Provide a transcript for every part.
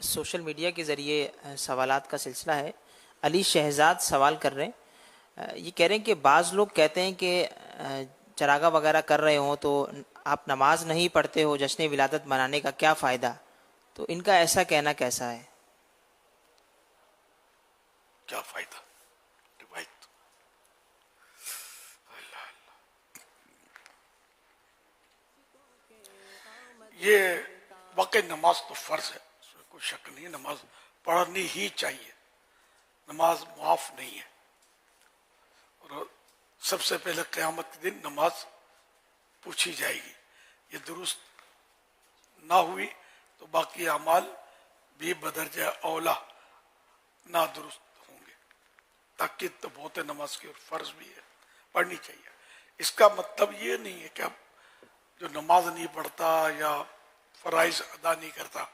Social media کے ذریعے سوالات کا سلسلہ ہے۔ علی شہزاد سوال کر رہے ہیں، یہ کہہ رہے ہیں کہ بعض لوگ کہتے ہیں کہ چراغا وغیرہ کر رہے ہوں تو آپ نماز نہیں پڑھتے ہو، جشن ولادت منانے کا کیا فائدہ؟ تو ان کا ایسا کہنا کیسا ہے؟ کیا فائدہ؟ روایت یہ واقعی نماز تو فرض ہے، اس میں کوئی شک نہیں، نماز پڑھنی ہی چاہیے، نماز معاف نہیں ہے، اور سب سے پہلے قیامت کے دن نماز پوچھی جائے گی، یہ درست نہ ہوئی تو باقی اعمال بھی بدرجہ اولا نہ درست ہوں گے۔ تاکید تو بہت ہے نماز کی، اور فرض بھی ہے، پڑھنی چاہیے۔ اس کا مطلب یہ نہیں ہے کہ اب جو نماز نہیں پڑھتا یا فرائض ادا نہیں کرتا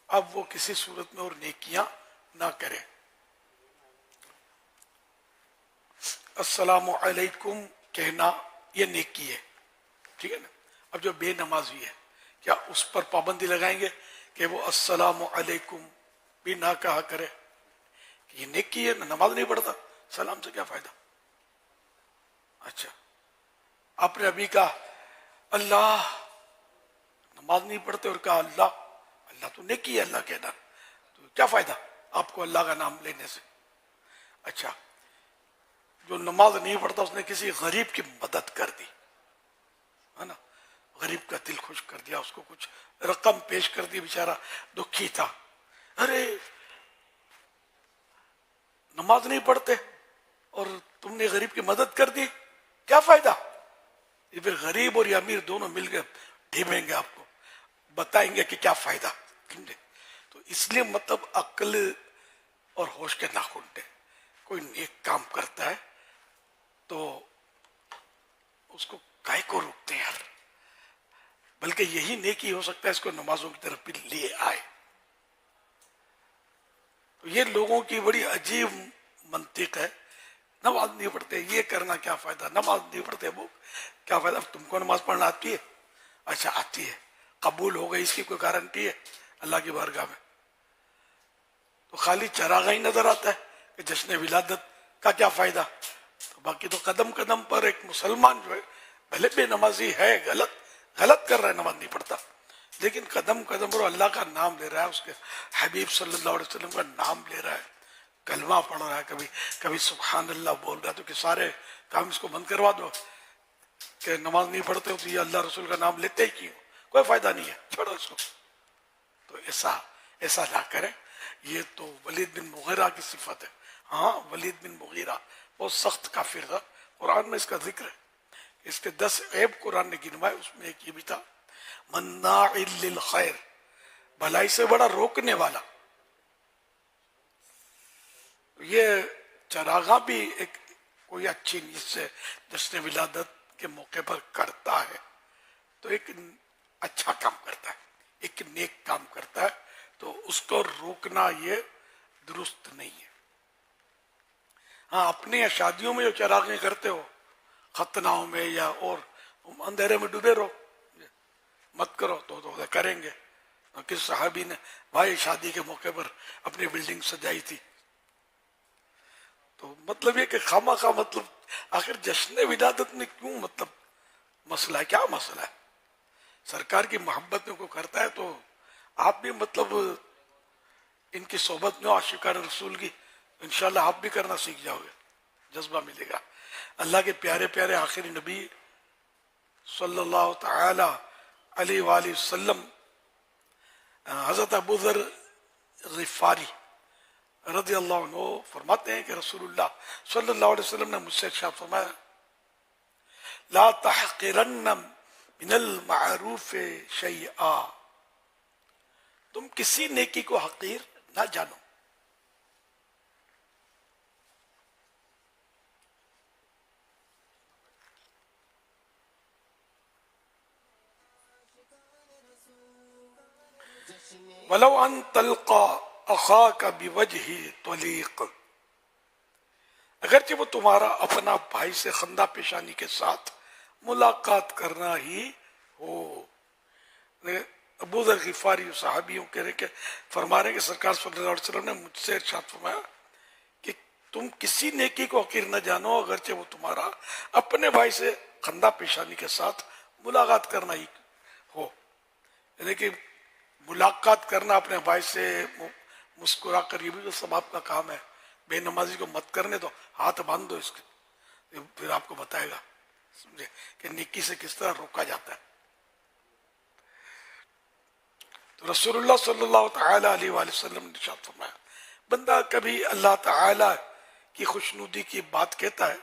اب وہ کسی صورت میں اور نیکیاں نہ کرے۔ السلام علیکم کہنا یہ نیکی ہے، ٹھیک ہے نا۔ اب جو بے نمازی ہے کیا اس پر پابندی لگائیں گے کہ وہ السلام علیکم بھی نہ کہا کرے؟ کہ یہ نیکی ہے، نماز نہیں پڑھتا، سلام سے کیا فائدہ؟ اچھا آپ نے ابھی کہا اللہ، نماز نہیں پڑھتے اور کہا اللہ، اللہ تو نیکی ہے اللہ کہنا، تو کیا فائدہ آپ کو اللہ کا نام لینے سے؟ اچھا جو نماز نہیں پڑھتا اس نے کسی غریب کی مدد کر دی ہے نا، غریب کا دل خوش کر دیا، اس کو کچھ رقم پیش کر دی، بیچارہ دکھی تھا، ارے نماز نہیں پڑھتے اور تم نے غریب کی مدد کر دی، کیا فائدہ؟ یہ پھر غریب اور یہ امیر دونوں مل کے ڈھیبیں گے، آپ کو بتائیں گے کہ کیا فائدہ۔ تو اس لیے مطلب عقل اور ہوش کے ناخن دے، کوئی نیک کام کرتا ہے تو اس کو کائے کو روکتے ہیں یار، بلکہ یہی نیکی ہو سکتا ہے اس کو نمازوں کی طرف بھی لے آئے۔ تو یہ لوگوں کی بڑی عجیب منطق ہے، نماز نہیں پڑھتے یہ کرنا کیا فائدہ، نماز نہیں پڑھتے وہ کیا فائدہ؟ تم کو نماز پڑھنا آتی ہے؟ اچھا آتی ہے، قبول ہو گئی، اس کی کوئی گارنٹی ہے اللہ کی بارگاہ میں؟ تو خالی چراغا ہی نظر آتا ہے کہ جشن ولادت کا کیا فائدہ؟ تو باقی تو قدم قدم پر ایک مسلمان جو ہے بھلے بے نمازی ہے، غلط کر رہا ہے، نماز نہیں پڑھتا، لیکن قدم قدم پر اللہ کا نام لے رہا ہے، اس کے حبیب صلی اللہ علیہ وسلم کا نام لے رہا ہے، کلمہ پڑھ رہا ہے، کبھی سبحان اللہ بول رہا ہے، تو کہ سارے کام اس کو بند کروا دو کہ نماز نہیں پڑھتے ہو تو یہ اللہ رسول کا نام لیتے ہی کیوں؟ کوئی فائدہ نہیں ہے، چھوڑو اس کو۔ تو ایسا نہ کریں، یہ تو ولید بن مغیرہ کی صفت ہے۔ ہاں ولید بن مغیرہ بہت سخت کافر تھا، قرآن میں اس کا ذکر ہے، اس کے 10 عیب قرآن نے گنوائے، اس میں ایک یہ بھی تھا مناع للخیر، بھلائی سے بڑا روکنے والا۔ یہ چراغاں بھی ایک کوئی اچھی نیت سے جشن ولادت کے موقع پر کرتا ہے تو ایک اچھا کام کرتا ہے، ایک نیک کام کرتا ہے، تو اس کو روکنا یہ درست نہیں ہے۔ ہاں اپنی شادیوں میں جو چراغیں کرتے ہو، ختناؤں میں یا اور، اندھیرے میں ڈوبے رہو، مت کرو، تو کریں گے۔ کس صحابی نے بھائی شادی کے موقع پر اپنی بلڈنگ سجائی تھی؟ تو مطلب یہ کہ خواہ مطلب آخر جشن ولادت میں کیوں مطلب مسئلہ ہے؟ کیا مسئلہ ہے؟ سرکار کی محبت میں کوئی کرتا ہے تو آپ بھی مطلب ان کی صحبت میں عاشقان رسول کی انشاءاللہ آپ بھی کرنا سیکھ جاؤ گے، جذبہ ملے گا۔ اللہ کے پیارے پیارے آخری نبی صلی اللہ تعالی علیہ وآلہ وسلم حضرت ابو ذر غفاری رضی اللہ عنہ فرماتے ہیں کہ رسول اللہ صلی اللہ علیہ وسلم نے مجھ سے ارشاد فرمایا لا تحقرن من المعروف شیئا، تم کسی نیکی کو حقیر نہ جانو۔ وَلَوْ أَن تَلْقَى أَخَاكَ بِوَجْهِ طَلِيقٍ، اگرچہ وہ تمہارا اپنا بھائی سے خندہ پیشانی کے ساتھ ملاقات کرنا ہی ہو۔ ابو ذر غفاری صحابیوں کہہ رہے کہ فرما رہے کہ سرکار صلی اللہ علیہ وسلم نے مجھ سے ارشاد فرمایا کہ تم کسی نیکی کو حقیر نہ جانو اگرچہ وہ تمہارا اپنے بھائی سے خندہ پیشانی کے ساتھ ملاقات کرنا ہی ہو. یعنی کہ ملاقات کرنا اپنے بھائی سے مسکرا کر، یہ بھی تو ثواب کا کام ہے. بے نمازی کو مت کرنے دو، ہاتھ باندھ دو اس کے، پھر آپ کو بتائے گا سمجھے کہ نیکی سے کس طرح روکا جاتا ہے. تو رسول اللہ صلی اللہ تعالی علیہ وآلہ وسلم نے ارشاد فرمایا بندہ کبھی اللہ تعالی کی خوشنودی کی بات کہتا ہے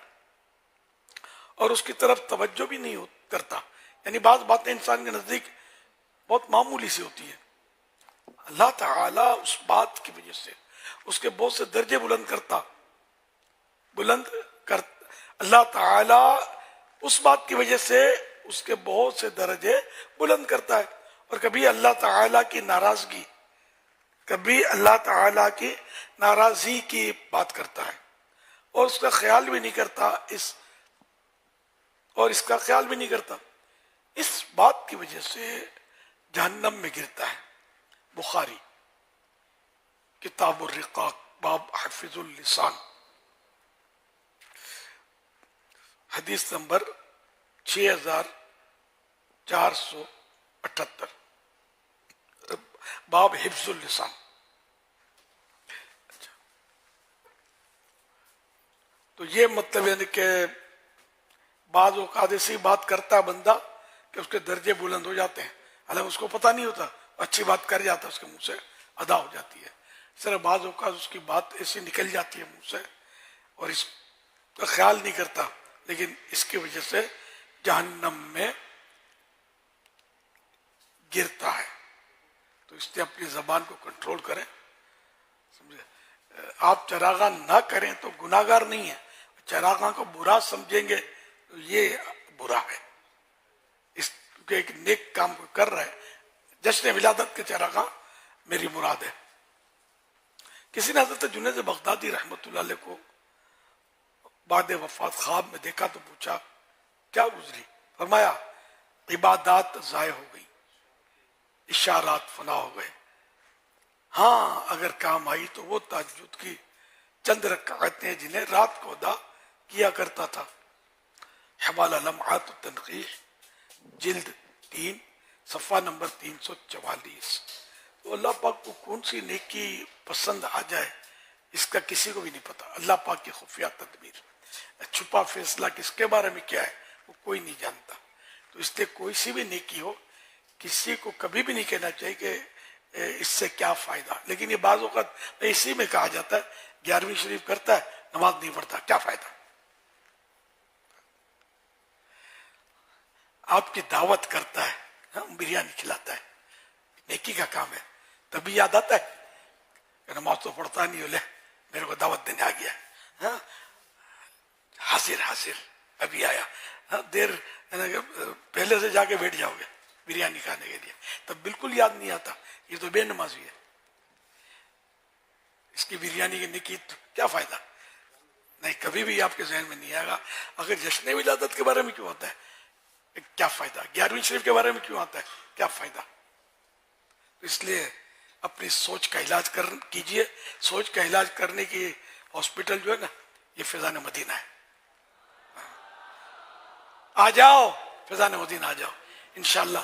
اور اس کی طرف توجہ بھی نہیں کرتا. یعنی بعض باتیں انسان کے نزدیک بہت معمولی سی ہوتی ہیں، اللہ تعالی اس بات کی وجہ سے اس کے بہت سے درجے بلند کر اللہ تعالی اس بات کی وجہ سے اس کے بہت سے درجے بلند کرتا ہے. اور کبھی اللہ تعالی کی ناراضی کی بات کرتا ہے اور اس کا خیال بھی نہیں کرتا اس بات کی وجہ سے جہنم میں گرتا ہے. بخاری کتاب الرقاق باب حفظ اللسان حدیث نمبر 6478 باب حفظ اللسان. تو یہ مطلب ہے کہ بعض اوقات ایسی بات کرتا ہے بندہ کہ اس کے درجے بلند ہو جاتے ہیں، حالانکہ اس کو پتہ نہیں ہوتا، اچھی بات کر جاتا ہے، اس کے منہ سے ادا ہو جاتی ہے. صرف بعض اوقات اس کی بات ایسی نکل جاتی ہے منہ سے اور اس کا خیال نہیں کرتا، لیکن اس کی وجہ سے جہنم میں گرتا ہے. تو اس لیے اپنی زبان کو کنٹرول کریں. سمجھے؟ آپ چراغاں نہ کریں تو گناہگار نہیں ہے، چراغاں کو برا سمجھیں گے تو یہ برا ہے. اس کیونکہ ایک نیک کام کو کر رہا ہے. جشن ولادت کے چراغاں میری مراد ہے. کسی نے حضرت جنید بغدادی رحمۃ اللہ علیہ کو بعد وفات خواب میں دیکھا تو پوچھا کیا گزری؟ فرمایا عبادات ضائع ہو گئی، اشارات فنا ہو گئے. ہاں اگر کام آئی تو وہ تہجد کی چند رکعتیں جنہیں رات کو ادا کیا کرتا تھا. حوالہ لمعات التنقیح جلد 3 صفحہ نمبر 344. تو اللہ پاک کو کون سی نیکی پسند آ جائے اس کا کسی کو بھی نہیں پتا. اللہ پاک کی خفیہ تدبیر، چھپا فیصلہ کس کے بارے میں کیا ہے وہ کوئی نہیں جانتا. تو اس لیے کوئی سی بھی نیکی ہو کسی کو کبھی بھی نہیں کہنا چاہیے کہ اس سے کیا فائدہ. لیکن یہ بعض اوقات اسی میں کہا جاتا ہے 11ویں شریف کرتا ہے نماز نہیں پڑھتا، کیا فائدہ؟ آپ کی دعوت کرتا ہے، بریانی کھلاتا ہے، نیکی کا کام ہے، تبھی یاد آتا ہے کہ نماز تو پڑھتا نہیں ہو، لے میرے کو دعوت دینے آ گیا، حاضر ابھی آیا. دیر پہلے سے جا کے بیٹھ جاؤ گے بریانی کھانے کے لیے، تب بالکل یاد نہیں آتا یہ تو بے نمازی ہے. اس کی بریانی کی نیکی کیا فائدہ؟ نہیں، کبھی بھی آپ کے ذہن میں نہیں آئے گا. اگر جشن ولادت کے بارے میں کیوں ہوتا ہے کیا فائدہ؟ 11ویں شریف کے بارے میں کیوں آتا ہے کیا فائدہ؟ اس لیے اپنی سوچ کا علاج کیجئے. سوچ کا علاج کرنے کی ہاسپٹل جو ہے نا یہ فیضان مدینہ ہے. آ جاؤ فیضان مدینہ آ جاؤ، انشاءاللہ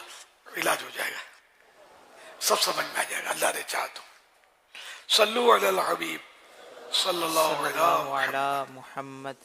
علاج ہو جائے گا، سب سمجھ میں آ جائے گا اللہ نے چاہا تو. صلو علی الحبیب صلی اللہ علیہ علی محمد.